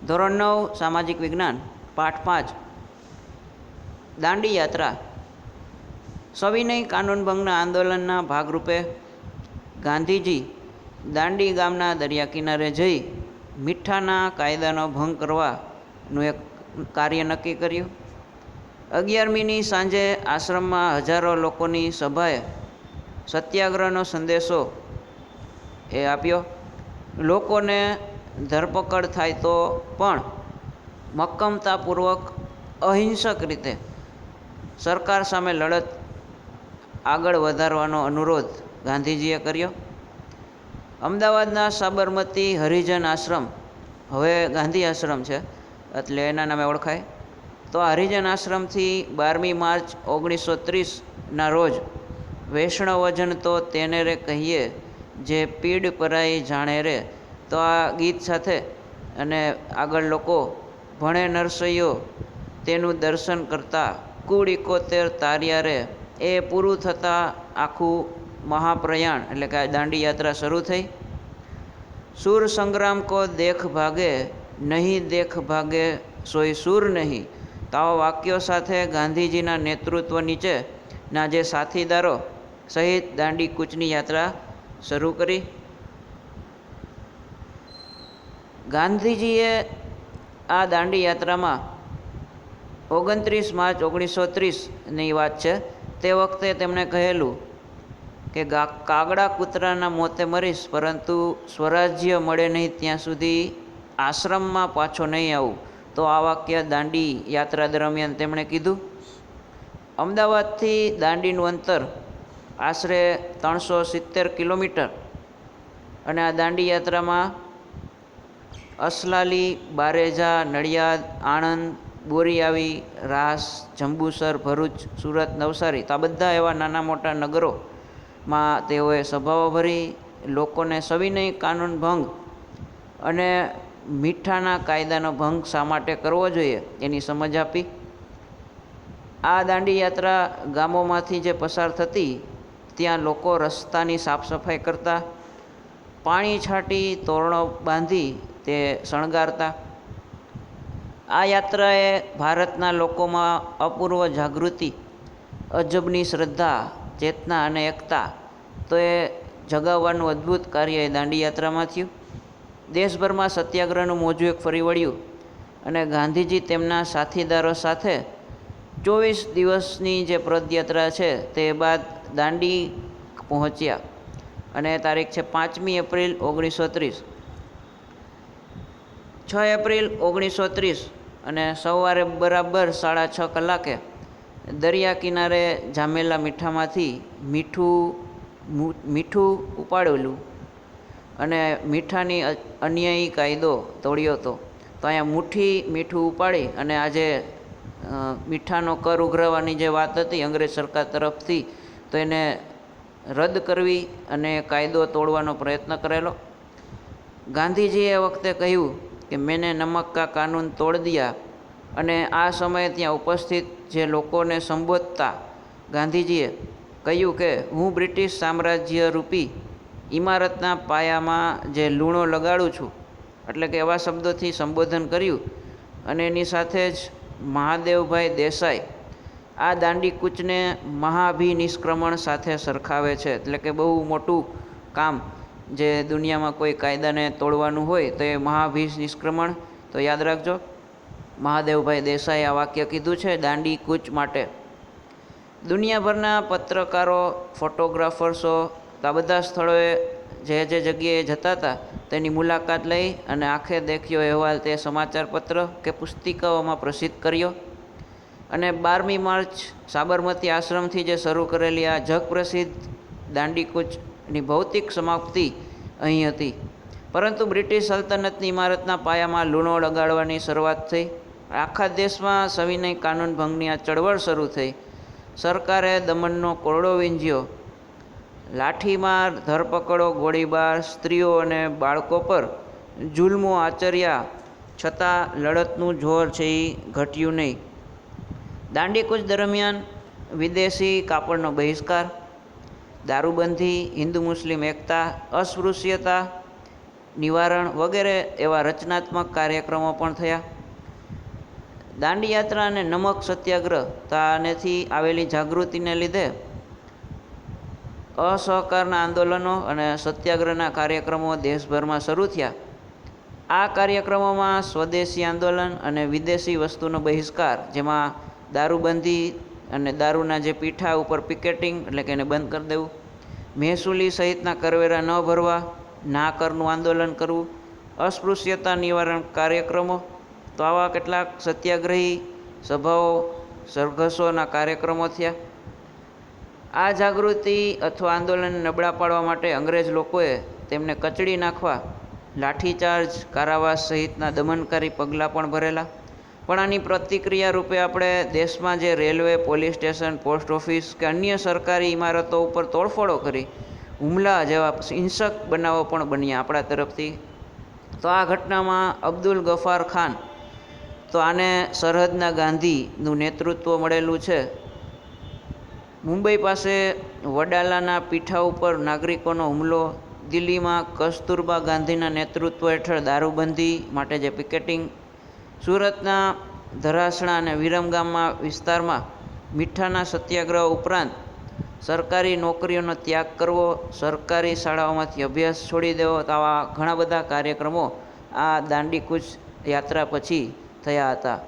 ધોરણ 9 સામાજિક વિજ્ઞાન પાઠ 5 દાંડી યાત્રા. સવિનય કાનૂન ભંગના આંદોલનના ભાગરૂપે ગાંધીજી દાંડી ગામના દરિયા કિનારે જઈ મીઠાના કાયદાનો ભંગ કરવાનું એક કાર્ય નક્કી કર્યું. 11મીની સાંજે આશ્રમમાં હજારો લોકોની સભાએ સત્યાગ્રહનો સંદેશો આપ્યો. લોકોને ધરપકડ થાય તો પણ મક્કમતાપૂર્વક અહિંસક રીતે સરકાર સામે લડત આગળ વધારવાનો અનુરોધ ગાંધીજીએ કર્યો. અમદાવાદના સાબરમતી હરિજન આશ્રમ, હવે ગાંધી આશ્રમ છે એટલે એના નામે ઓળખાય, તો હરિજન આશ્રમથી 12મી માર્ચ 1930ના રોજ વૈષ્ણવજન તો તેને રે કહીએ જે પીડ પરાઈ જાણે રે, તો આ ગીત સાથે અને આગળ લોકો ભણે નરસૈયો તેનું દર્શન કરતા કુળ 71 તાર્યા રે, એ પૂરું થતાં આખું મહાપ્રયાણ એટલે કે દાંડી યાત્રા શરૂ થઈ. સૂર સંગ્રામ કો દેખ ભાગે નહીં, દેખ ભાગે સોય સૂર નહીં, તો આવા વાક્યો સાથે ગાંધીજીના નેતૃત્વ નીચેના જે સાથીદારો સહિત દાંડી કૂચની યાત્રા શરૂ કરી. ગાંધીજીએ આ દાંડી યાત્રામાં 29 માર્ચ 1930ની વાત છે, તે વખતે તેમણે કહેલું કે કાગડા કૂતરાના મોતે મરીશ, પરંતુ સ્વરાજ્ય મળે નહીં ત્યાં સુધી આશ્રમમાં પાછો નહીં આવું. તો આ વાક્ય દાંડી યાત્રા દરમિયાન તેમણે કીધું. અમદાવાદથી દાંડીનું અંતર આશરે 370 કિલોમીટર અને આ દાંડી યાત્રામાં અસલાલી, બારેજા, નડિયાદ, આણંદ, બોરીઆવી, રાસ, જંબુસર, ભરૂચ, સુરત, નવસારી, તો આ બધા એવા નાના મોટા નગરોમાં તેઓએ સભાઓ ભરી લોકોને સવિનય કાનૂન ભંગ અને મીઠાના કાયદાનો ભંગ શા માટે કરવો જોઈએ એની સમજ આપી. આ દાંડી યાત્રા ગામોમાંથી જે પસાર થતી ત્યાં લોકો રસ્તાની સાફ સફાઈ કરતા, પાણી છાંટી તોરણો બાંધી તે શણગારતા. આ યાત્રાએ ભારતના લોકોમાં અપૂર્વ જાગૃતિ, અજબની શ્રદ્ધા, ચેતના અને એકતા તો એ જગાવવાનું અદ્ભુત કાર્ય એ દાંડી યાત્રામાં થયું. દેશભરમાં સત્યાગ્રહનું મોજું એક ફરી વળ્યું અને ગાંધીજી તેમના સાથીદારો સાથે 24 દિવસની જે પદયાત્રા છે તે બાદ દાંડી પહોંચ્યા અને તારીખ છે 5મી એપ્રિલ 1930. 6 એપ્રિલ 1930 અને સવારે બરાબર 6:30 કલાકે દરિયા કિનારે જામેલા મીઠામાંથી મીઠું ઉપાડેલું અને મીઠાની અન્યાયી કાયદો તોડ્યો હતો. તો અહીંયા મુઠ્ઠી મીઠું ઉપાડી અને આજે મીઠાનો કર ઉઘરાવવાની જે વાત હતી અંગ્રેજ સરકાર તરફથી, તો એને રદ કરવી અને કાયદો તોડવાનો પ્રયત્ન કરેલો. ગાંધીજીએ એ વખતે કહ્યું કે મેને નમક કા કાનૂન તોડ દિયા, અને આ સમયે ત્યાં ઉપસ્થિત જે લોકોને સંબોધતા ગાંધીજીએ કહ્યું કે હું બ્રિટિશ સામ્રાજ્ય રૂપી ઇમારતના પાયામાં જે લૂણો લગાડું છું, એટલે કે એવા શબ્દોથી સંબોધન કર્યું. અને એની સાથે જ મહાદેવભાઈ દેસાઈ આ દાંડી કૂચને મહાભિનિષ્ક્રમણ સાથે સરખાવે છે, એટલે કે બહુ મોટું કામ જે દુનિયામાં કોઈ કાયદાને તોડવાનું હોય તો એ મહાભિનિષ્ક્રમણ. તો યાદ રાખજો, મહાદેવભાઈ દેસાઈ આ વાક્ય કીધું છે દાંડી કૂચ માટે. દુનિયાભરના પત્રકારો, ફોટોગ્રાફર્સો આ બધા સ્થળોએ જે જગ્યાએ જતા હતા તેની મુલાકાત લઈ અને આંખે દેખ્યો અહેવાલ તે સમાચાર પત્ર કે પુસ્તિકાઓમાં પ્રસિદ્ધ કર્યો. અને 12મી માર્ચ સાબરમતી આશ્રમથી જે શરૂ કરેલી આ જગપ્રસિદ્ધ દાંડી કૂચની ભૌતિક સમાપ્તિ અહીં હતી. પરંતુ બ્રિટિશ સલ્તનતની ઇમારતના પાયામાં લૂણો લગાડવાની શરૂઆત થઈ. આખા દેશમાં સવિનય કાનૂન ભંગની આ ચળવળ શરૂ થઈ. સરકારે દમનનો કોરડો વીંઝ્યો. લાઠીમાર, ધરપકડો, ગોળીબાર, સ્ત્રીઓ અને બાળકો પર જુલ્મો આચર્યા છતાં લડતનું જોર છે એ ઘટ્યું નહીં. દાંડી કૂચ દરમિયાન વિદેશી કાપડનો બહિષ્કાર, દારૂબંધી, હિન્દુ મુસ્લિમ એકતા, અસ્પૃશ્યતા, નિવારણ વગેરે એવા રચનાત્મક કાર્યક્રમો પણ થયા. દાંડી યાત્રા અને નમક સત્યાગ્રહ તાનેથી આવેલી જાગૃતિને લીધે અસહકારના આંદોલનો અને સત્યાગ્રહના કાર્યક્રમો દેશભરમાં શરૂ થયા. આ કાર્યક્રમોમાં સ્વદેશી આંદોલન અને વિદેશી વસ્તુનો બહિષ્કાર, જેમાં દારૂબંધી અને દારૂના જે પીઠા ઉપર પિકેટિંગ એટલે કે એને બંધ કરી દેવું, મહેસૂલી સહિતના કરવેરા ન ભરવા, ના કરનું આંદોલન કરવું, અસ્પૃશ્યતા નિવારણ કાર્યક્રમો. તો આવા કેટલાક સત્યાગ્રહી સભાઓ, સરઘસોના કાર્યક્રમો થયા. આ જાગૃતિ અથવા આંદોલનને નબળા પાડવા માટે અંગ્રેજ લોકોએ તેમને કચડી નાખવા લાઠીચાર્જ, કારાવાસ સહિતના દમનકારી પગલાં પણ ભરેલા. પણ આની પ્રતિક્રિયા રૂપે આપણે દેશમાં જે railway, police station, post office કે અન્ય સરકારી ઇમારતો ઉપર તોડફોડો કરી હુમલા જેવા હિંસક બનાવો પણ બન્યા આપણા તરફથી. તો આ ઘટનામાં અબ્દુલ ગફાર ખાન, તો આને સરહદના ગાંધીનું નેતૃત્વ મળેલું છે. મુંબઈ પાસે વડાલાના પીઠા ઉપર નાગરિકોનો હુમલો, દિલ્હીમાં કસ્તુરબા ગાંધીના નેતૃત્વ હેઠળ દારૂબંધી માટે જે પિકેટિંગ, સુરતના ધરાસણા અને વિરમગામમાં વિસ્તારમાં મીઠાના સત્યાગ્રહ ઉપરાંત સરકારી નોકરીઓનો ત્યાગ કરવો, સરકારી શાળાઓમાંથી અભ્યાસ છોડી દેવો. તો આવા ઘણા બધા કાર્યક્રમો આ દાંડીકૂચ યાત્રા પછી થયા હતા.